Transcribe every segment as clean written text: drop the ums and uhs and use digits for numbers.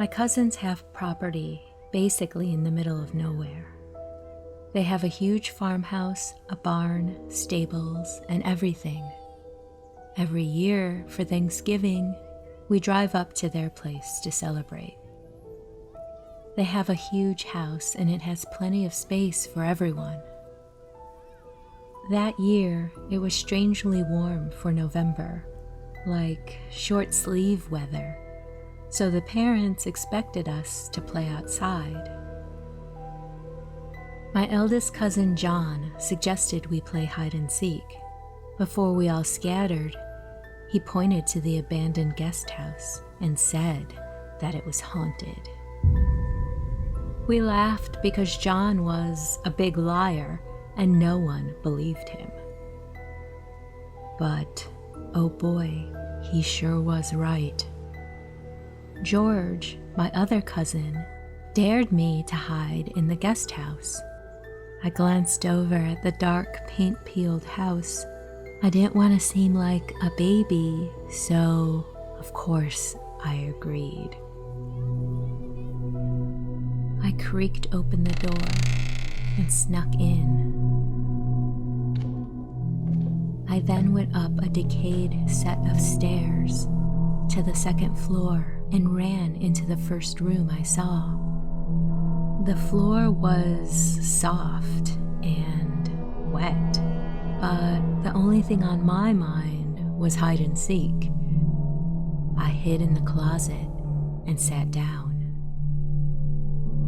My cousins have property basically in the middle of nowhere. They have a huge farmhouse, a barn, stables, and everything. Every year for Thanksgiving, we drive up to their place to celebrate. They have a huge house and it has plenty of space for everyone. That year, it was strangely warm for November, like short sleeve weather, so the parents expected us to play outside. My eldest cousin John suggested we play hide and seek. Before we all scattered, he pointed to the abandoned guest house and said that it was haunted. We laughed because John was a big liar and no one believed him. But, oh boy, he sure was right. George, my other cousin, dared me to hide in the guest house. I glanced over at the dark, paint-peeled house. I didn't want to seem like a baby, so, of course, I agreed. I creaked open the door and snuck in. I then went up a decayed set of stairs to the second floor and ran into the first room I saw. The floor was soft and wet, but the only thing on my mind was hide and seek. I hid in the closet and sat down.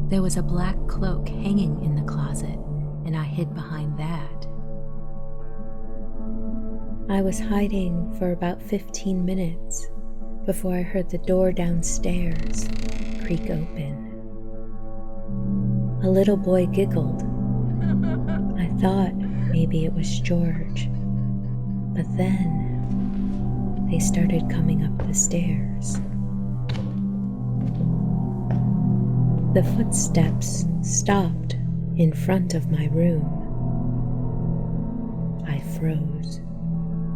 There was a black cloak hanging in the closet, and I hid behind that. I was hiding for about 15 minutes before I heard the door downstairs creak open. A little boy giggled. I thought maybe it was George, but then they started coming up the stairs. The footsteps stopped in front of my room. I froze,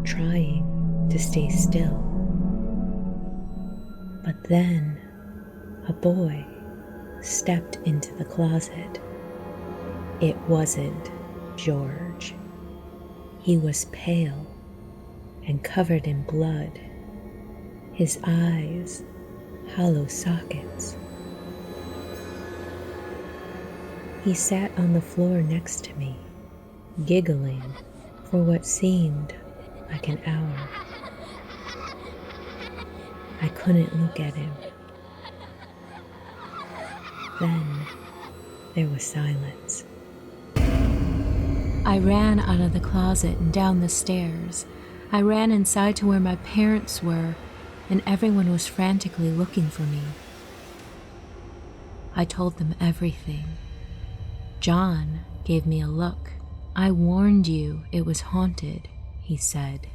trying to stay still. But then a boy stepped into the closet. It wasn't George. He was pale and covered in blood, his eyes hollow sockets. He sat on the floor next to me, giggling for what seemed like an hour. I couldn't look at him. Then there was silence. I ran out of the closet and down the stairs. I ran inside to where my parents were, and everyone was frantically looking for me. I told them everything. John gave me a look. "I warned you it was haunted," he said.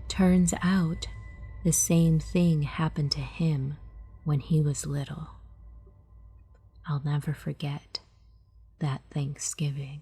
Turns out, the same thing happened to him when he was little. I'll never forget that Thanksgiving.